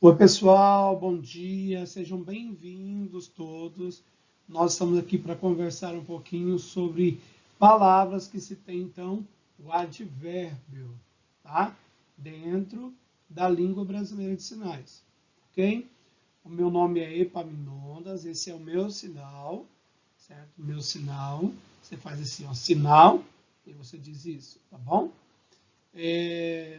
Oi, pessoal, bom dia, sejam bem-vindos todos. Nós estamos aqui para conversar um pouquinho sobre palavras que se tem, então, o advérbio, tá? Dentro da língua brasileira de sinais, ok? O meu nome é Epaminondas, esse é o meu sinal, certo? O meu sinal, você faz assim, ó, sinal, e você diz isso, tá bom?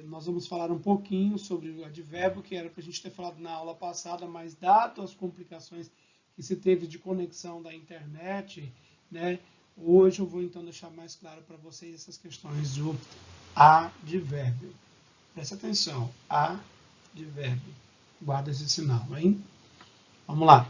Nós vamos falar um pouquinho sobre o advérbio, que era para a gente ter falado na aula passada, mas dado as complicações que se teve de conexão da internet, né, hoje eu vou então deixar mais claro para vocês essas questões do advérbio. Presta atenção, advérbio. Guarda esse sinal, hein? Vamos lá.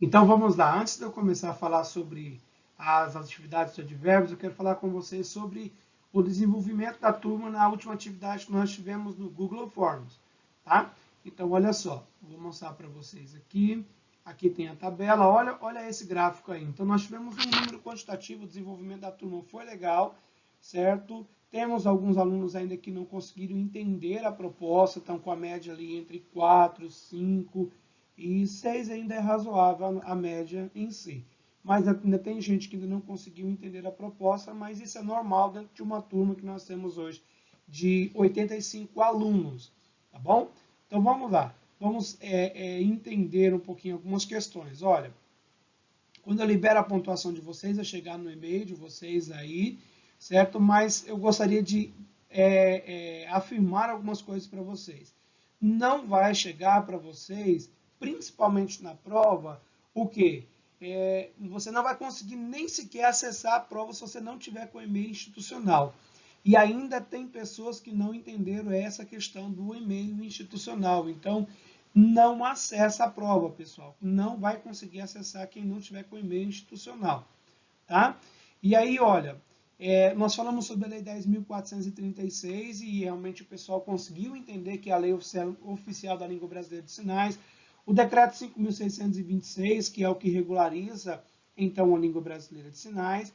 Então vamos lá. Antes de eu começar a falar sobre as atividades de advérbios, eu quero falar com vocês sobre o desenvolvimento da turma na última atividade que nós tivemos no Google Forms, tá? Então olha só, vou mostrar para vocês aqui. Aqui tem a tabela, olha esse gráfico aí. Então nós tivemos um número quantitativo, o desenvolvimento da turma foi legal, certo? Temos alguns alunos ainda que não conseguiram entender a proposta, estão com a média ali entre 4, 5 e 6 ainda é razoável a média em si. Mas ainda tem gente que ainda não conseguiu entender a proposta, mas isso é normal dentro de uma turma que nós temos hoje de 85 alunos, tá bom? Então vamos lá, vamos entender um pouquinho algumas questões. Olha, quando eu libero a pontuação de vocês, vai chegar no e-mail de vocês aí, certo? Mas eu gostaria de afirmar algumas coisas para vocês. Não vai chegar para vocês, principalmente na prova, o quê? Você não vai conseguir nem sequer acessar a prova se você não tiver com e-mail institucional. E ainda tem pessoas que não entenderam essa questão do e-mail institucional. Então, não acessa a prova, pessoal. Não vai conseguir acessar quem não tiver com e-mail institucional, tá? E aí, olha, nós falamos sobre a Lei 10.436 e realmente o pessoal conseguiu entender que é a Lei Oficial da Língua Brasileira de Sinais, o Decreto 5.626, que é o que regulariza, então, a Língua Brasileira de Sinais,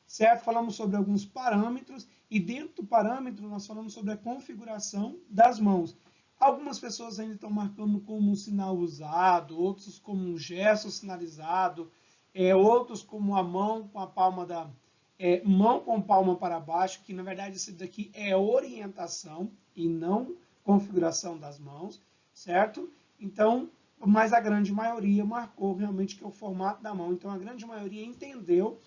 certo? Falamos sobre alguns parâmetros e dentro do parâmetro nós falamos sobre a configuração das mãos. Algumas pessoas ainda estão marcando como um sinal usado, outros como um gesto sinalizado, outros como a mão com a palma da mão com palma para baixo, que na verdade isso daqui é orientação e não configuração das mãos, certo? Então, mas a grande maioria marcou realmente que é o formato da mão. Então a grande maioria entendeu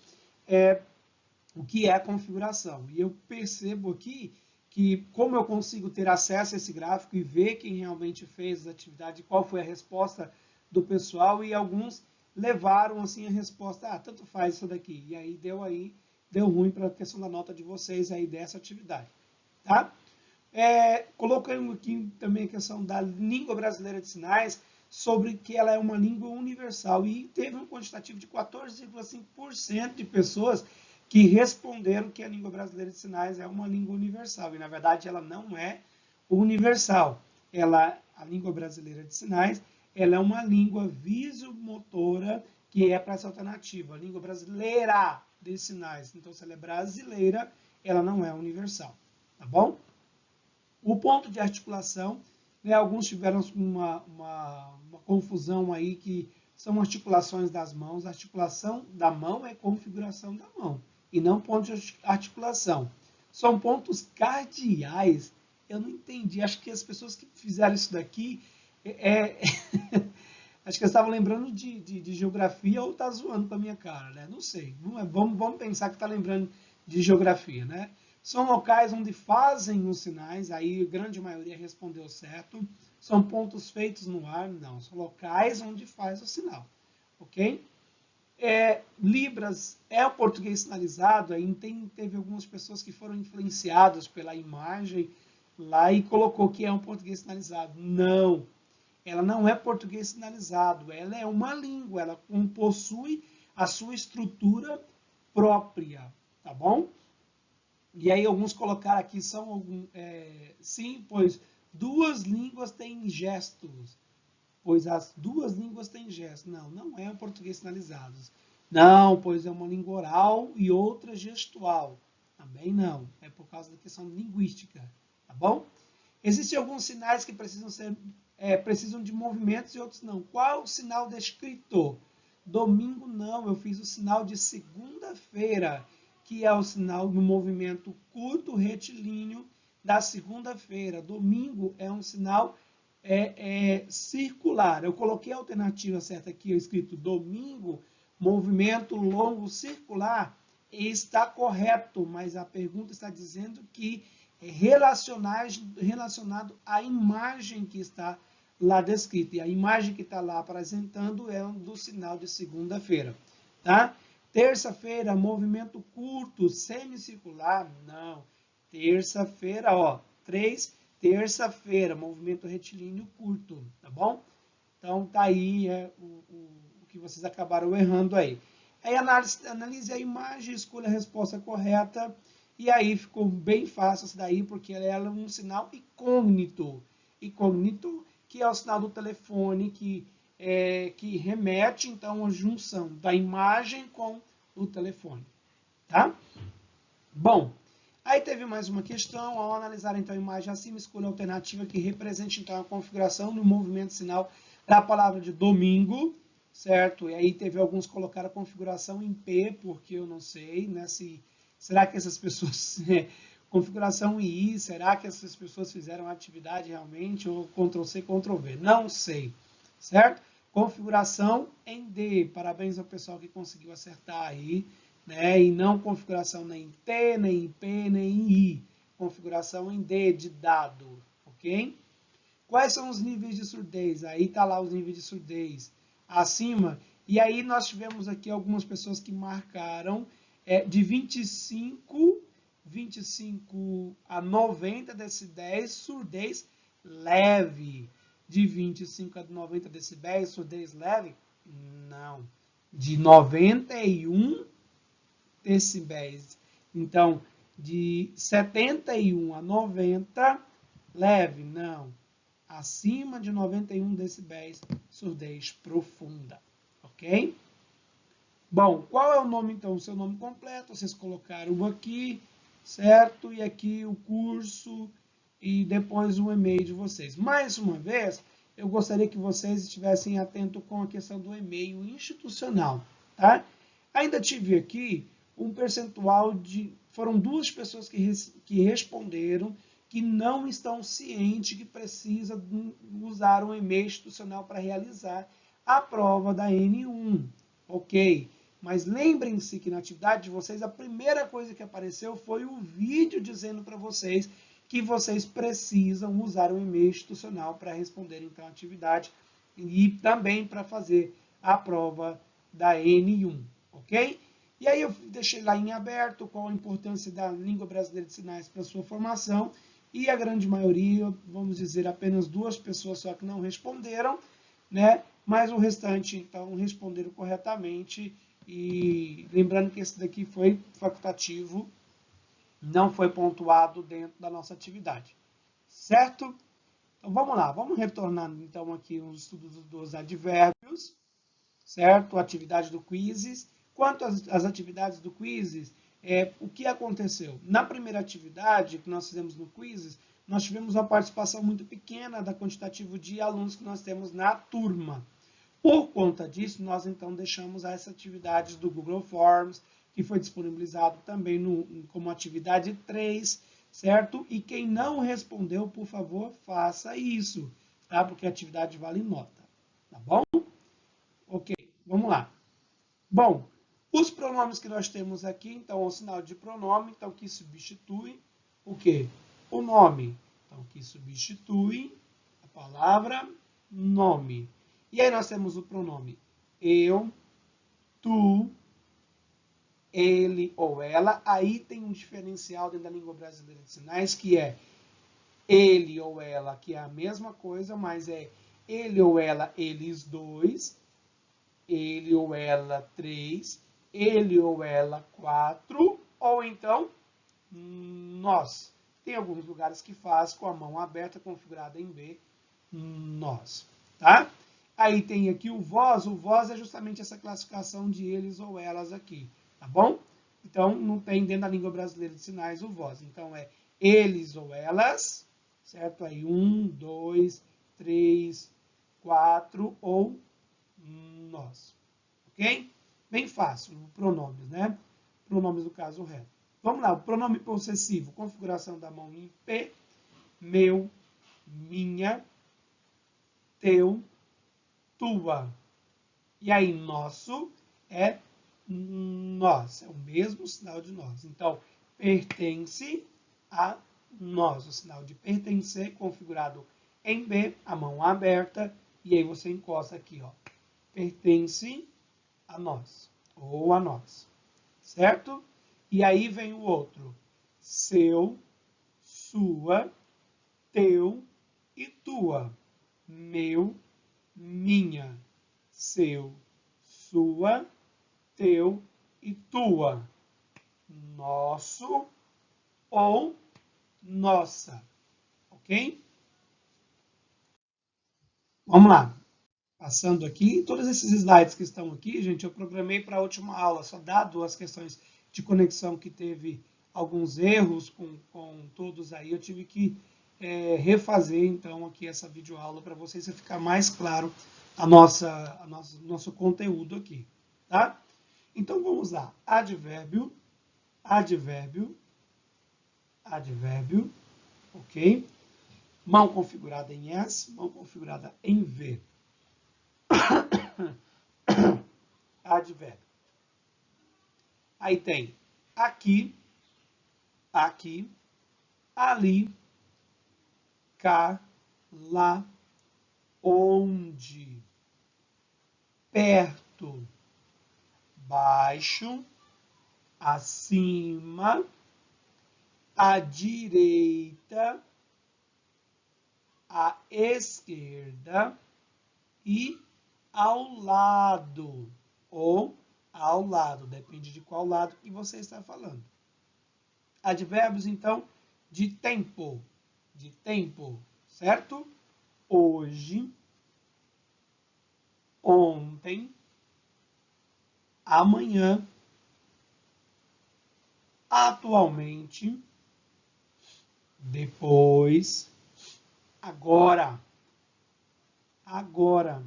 o que é a configuração. E eu percebo aqui que, como eu consigo ter acesso a esse gráfico e ver quem realmente fez a atividade, qual foi a resposta do pessoal, e alguns levaram assim a resposta, tanto faz isso daqui. E aí deu ruim para a questão da nota de vocês aí dessa atividade. Tá? Colocamos aqui também a questão da língua brasileira de sinais, sobre que ela é uma língua universal. E teve um quantitativo de 14,5% de pessoas que responderam que a língua brasileira de sinais é uma língua universal. E, na verdade, ela não é universal. A língua brasileira de sinais, ela é uma língua visomotora que é para essa alternativa. A língua brasileira de sinais. Então, se ela é brasileira, ela não é universal. Tá bom? O ponto de articulação, né, alguns tiveram uma confusão aí, que são articulações das mãos. A articulação da mão é configuração da mão e não ponto de articulação. São pontos cardeais. Eu não entendi. Acho que as pessoas que fizeram isso daqui acho que eles estavam lembrando de geografia ou tá zoando com a minha cara, né? Não sei. Vamos pensar que está lembrando de geografia, né? São locais onde fazem os sinais, aí a grande maioria respondeu certo. São pontos feitos no ar? Não. São locais onde faz o sinal, ok? Libras é o português sinalizado, aí teve algumas pessoas que foram influenciadas pela imagem lá e colocou que é um português sinalizado. Não, ela não é português sinalizado, ela é uma língua, ela possui a sua estrutura própria, tá bom? E aí alguns colocaram aqui, sim, pois duas línguas têm gestos. Pois as duas línguas têm gestos. Não, não é o português sinalizado. Não, pois é uma língua oral e outra gestual. Também não. É por causa da questão linguística. Tá bom? Existem alguns sinais que precisam de movimentos e outros não. Qual é o sinal descrito? Domingo não, eu fiz o sinal de segunda-feira, que é o sinal do movimento curto retilíneo da segunda-feira. Domingo é um sinal circular. Eu coloquei a alternativa certa aqui, escrito domingo, movimento longo circular, e está correto, mas a pergunta está dizendo que é relacionado à imagem que está lá descrita. E a imagem que está lá apresentando é do sinal de segunda-feira. Tá? Terça-feira, movimento curto, semicircular, não. Terça-feira, ó, 3, terça-feira, movimento retilíneo curto, tá bom? Então, tá aí o que vocês acabaram errando aí. Aí analise a imagem, escolha a resposta correta, e aí ficou bem fácil isso daí, porque ela é um sinal incógnito. Incógnito, que é o sinal do telefone, que remete, então, à junção da imagem com o telefone. Tá? Bom, aí teve mais uma questão. Ao analisar, então, a imagem acima, escolha a alternativa que represente, então, a configuração do movimento sinal da palavra de domingo, certo? E aí teve alguns que colocaram a configuração em P, porque eu não sei, né? Será que essas pessoas... configuração em I, será que essas pessoas fizeram a atividade realmente? Ou Ctrl+C, Ctrl+V? Não sei, certo? Configuração em D. Parabéns ao pessoal que conseguiu acertar aí, né? E não configuração nem em T, nem em P, nem em I. Configuração em D, de dado, ok? Quais são os níveis de surdez? Aí tá lá os níveis de surdez acima. E aí nós tivemos aqui algumas pessoas que marcaram de 25 a 90 decibéis, surdez leve. De 25 a 90 decibéis, surdez leve? Não. De 91 decibéis. Então, de 71 a 90, leve? Não. Acima de 91 decibéis, surdez profunda. Ok? Bom, qual é o nome, então? O seu nome completo, vocês colocaram aqui, certo? E aqui o curso e depois o e-mail de vocês. Mais uma vez, eu gostaria que vocês estivessem atentos com a questão do e-mail institucional, tá? Ainda tive aqui um percentual de... Foram 2 pessoas que responderam que não estão cientes que precisa usar um e-mail institucional para realizar a prova da N1, ok? Mas lembrem-se que na atividade de vocês, a primeira coisa que apareceu foi o vídeo dizendo para vocês que vocês precisam usar um e-mail institucional para responder então a atividade e também para fazer a prova da N1, ok? E aí eu deixei lá em aberto qual a importância da língua brasileira de sinais para a sua formação, e a grande maioria, vamos dizer, apenas 2 pessoas só que não responderam, né? Mas o restante, então, responderam corretamente. E lembrando que esse daqui foi facultativo, não foi pontuado dentro da nossa atividade, certo? Então vamos lá, vamos retornar então aqui os estudos dos advérbios, certo? Atividade do quizzes. Quanto às atividades do quizzes, o que aconteceu? Na primeira atividade que nós fizemos no quizzes, nós tivemos uma participação muito pequena da quantitativo de alunos que nós temos na turma. Por conta disso, nós então deixamos essas atividades do Google Forms, que foi disponibilizado também como atividade 3, certo? E quem não respondeu, por favor, faça isso, tá? Porque a atividade vale nota, tá bom? Ok, vamos lá. Bom, os pronomes que nós temos aqui, então, o sinal de pronome, então, que substitui o quê? O nome. Então, que substitui a palavra nome. E aí nós temos o pronome eu, tu, ele ou ela. Aí tem um diferencial dentro da língua brasileira de sinais, que é ele ou ela, que é a mesma coisa, mas é ele ou ela, eles 2, ele ou ela 3, ele ou ela 4, ou então nós. Tem alguns lugares que faz com a mão aberta, configurada em B, nós, tá? Aí tem aqui o vós é justamente essa classificação de eles ou elas aqui, tá bom? Então, não tem dentro da língua brasileira de sinais o vós. Então, é eles ou elas, certo? Aí 1, 2, 3, 4 ou nós, ok? Bem fácil, pronomes, né? Pronomes no caso reto. Vamos lá, o pronome possessivo, configuração da mão em P, meu, minha, teu, tua. E aí, nosso é nós, é o mesmo sinal de nós. Então, pertence a nós. O sinal de pertencer configurado em B, a mão aberta, e aí você encosta aqui, ó. Pertence a nós, ou a nós, certo? E aí vem o outro, seu, sua, teu e tua. Meu, minha, seu, sua, teu e tua. Nosso ou nossa, ok? Vamos lá. Passando aqui, todos esses slides que estão aqui, gente, eu programei para a última aula, só dado as questões de conexão que teve alguns erros com todos aí, eu tive que refazer, então, aqui essa videoaula para vocês ficar mais claro nosso conteúdo aqui, tá? Então, vamos lá. Advérbio, advérbio, advérbio, ok? Mão configurada em S, mão configurada em V. Advérbio. Aí tem aqui, aqui, ali, cá, lá, onde, perto, baixo, acima, à direita, à esquerda e ao lado, ou ao lado, depende de qual lado que você está falando. Advérbios, então, de tempo, certo? Hoje, ontem, amanhã, atualmente, depois, agora, agora,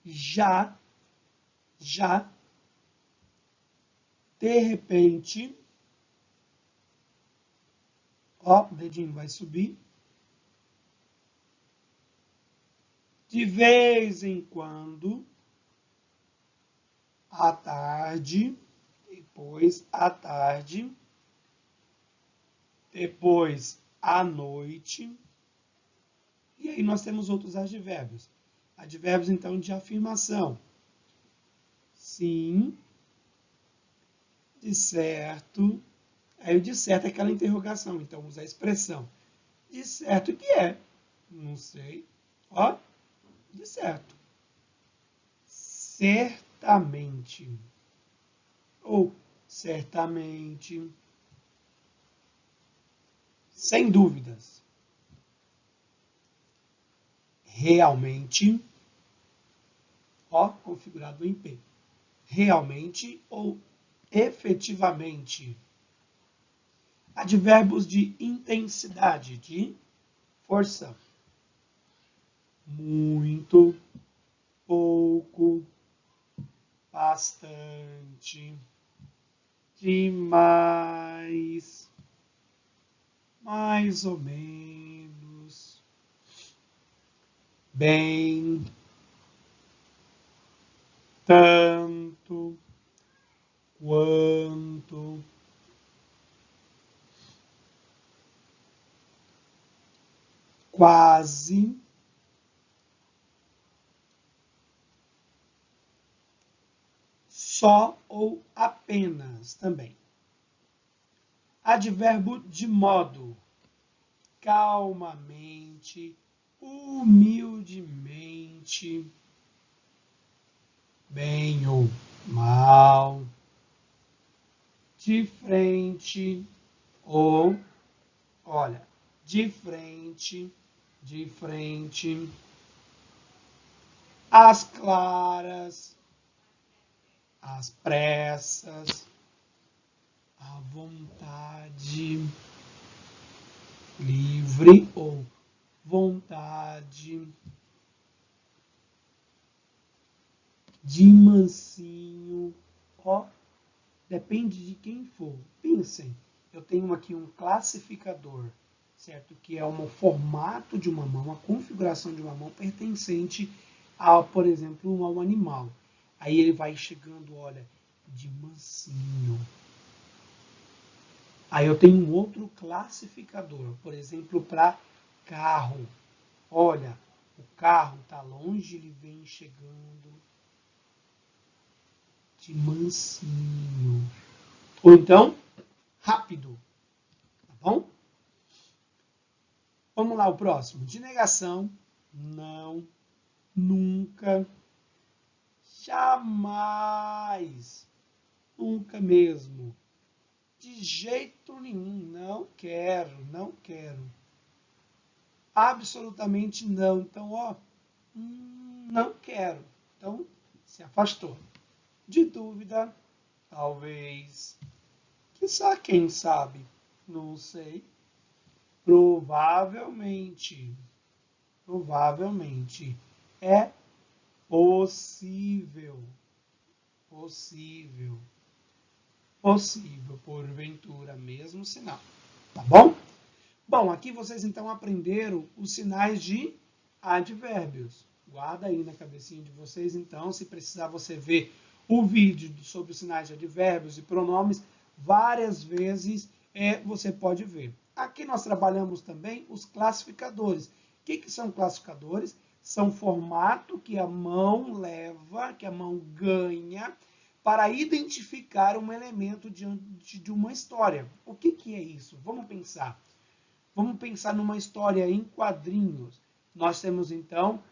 já, de repente, ó, o dedinho vai subir, de vez em quando, à tarde, depois à tarde, depois à noite. E aí nós temos outros advérbios. Advérbios, então, de afirmação. Sim, de certo. Aí o de certo é aquela interrogação, então usa a expressão. De certo que é? Não sei. Ó, de certo. Certamente. Ou certamente. Sem dúvidas. Realmente. Ó, configurado em P. Realmente ou efetivamente. Advérbios de intensidade, de força. Muito, pouco, bastante, demais, mais ou menos, bem, tanto, quanto, quase, só ou apenas também. Advérbio de modo, calmamente, humildemente, bem ou mal, de frente ou, olha, de frente, às claras, às pressas, à vontade, livre ou vontade, de mansinho, ó, depende de quem for. Pensem, eu tenho aqui um classificador, certo? Que é um formato de uma mão, uma configuração de uma mão pertencente a, por exemplo, a um animal. Aí ele vai chegando, olha, de mansinho. Aí eu tenho um outro classificador, por exemplo, para carro. Olha, o carro está longe, ele vem chegando de mansinho. Ou então, rápido. Tá bom? Vamos lá, o próximo. De negação, não, nunca, jamais, nunca mesmo. De jeito nenhum, não quero, não quero. Absolutamente não. Então, ó, não quero. Então, se afastou. De dúvida, talvez, quizá, quem sabe, não sei. Provavelmente, provavelmente, é possível, possível, possível, porventura, mesmo sinal. Tá bom? Bom, aqui vocês então aprenderam os sinais de advérbios. Guarda aí na cabecinha de vocês, então, se precisar você ver o vídeo sobre os sinais de advérbios e pronomes várias vezes, você pode ver. Aqui nós trabalhamos também os classificadores. O que são classificadores? São formato que a mão leva, que a mão ganha, para identificar um elemento diante de uma história. O que é isso? Vamos pensar. Vamos pensar numa história em quadrinhos. Nós temos, então,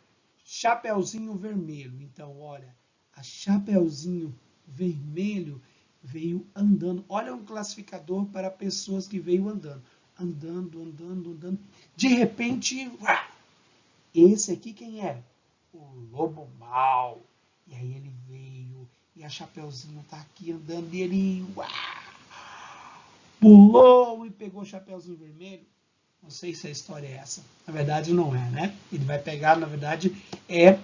Chapeuzinho Vermelho. Então, olha, a Chapeuzinho Vermelho veio andando. Olha um classificador para pessoas que veio andando. Andando, andando, andando. De repente, esse aqui quem é? O Lobo Mau. E aí ele veio, e a Chapeuzinho tá aqui andando, e ele pulou e pegou o Chapeuzinho Vermelho. Não sei se a história é essa. Na verdade, não é, né? Ele vai pegar, na verdade, é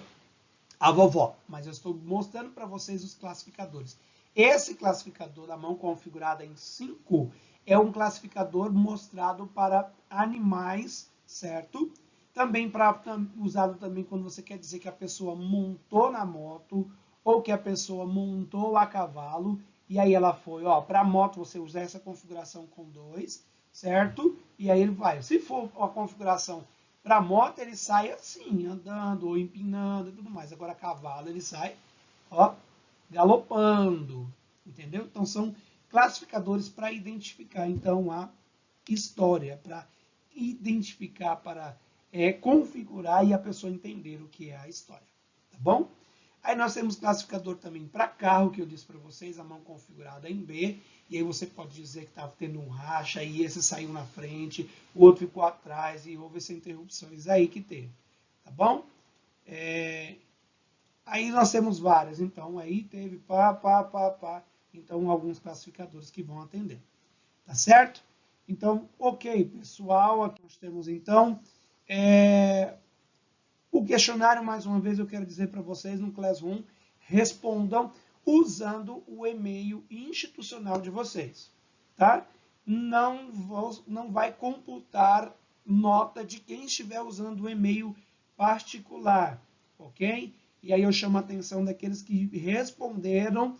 a vovó. Mas eu estou mostrando para vocês os classificadores. Esse classificador da mão configurada em 5 é um classificador mostrado para animais, certo? Também usado também quando você quer dizer que a pessoa montou na moto ou que a pessoa montou a cavalo e aí ela foi, ó, para a moto você usa essa configuração com 2, certo? E aí ele vai. Se for a configuração para moto, ele sai assim, andando ou empinando e tudo mais. Agora, cavalo, ele sai, ó, galopando, entendeu? Então, são classificadores para identificar, então, a história, para identificar, para configurar e a pessoa entender o que é a história, tá bom? Aí nós temos classificador também para carro, que eu disse para vocês, a mão configurada em B. E aí você pode dizer que estava tendo um racha, e esse saiu na frente, o outro ficou atrás, e houve essas interrupções aí que teve. Tá bom? Aí nós temos várias. Então, aí teve pá. Então, alguns classificadores que vão atender. Tá certo? Então, ok, pessoal. Aqui nós temos, então, o questionário, mais uma vez, eu quero dizer para vocês no Classroom, respondam usando o e-mail institucional de vocês, tá? Não vai computar nota de quem estiver usando o e-mail particular, ok? E aí eu chamo a atenção daqueles que responderam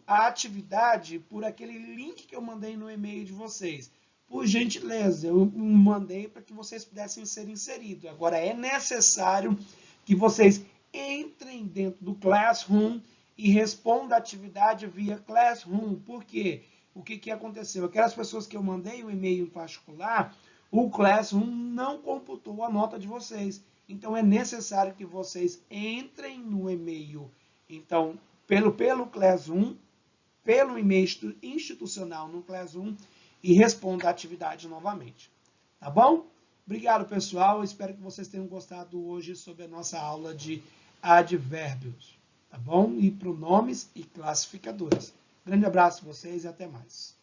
a atividade por aquele link que eu mandei no e-mail de vocês. Por gentileza, eu mandei para que vocês pudessem ser inseridos. Agora, é necessário que vocês entrem dentro do Classroom e respondam a atividade via Classroom. Por quê? O que aconteceu? Aquelas pessoas que eu mandei o e-mail em particular, o Classroom não computou a nota de vocês. Então, é necessário que vocês entrem no e-mail, então, pelo Classroom, pelo e-mail institucional no Classroom, e responda a atividade novamente. Tá bom? Obrigado, pessoal. Espero que vocês tenham gostado hoje sobre a nossa aula de advérbios. Tá bom? E pronomes e classificadores. Grande abraço a vocês e até mais.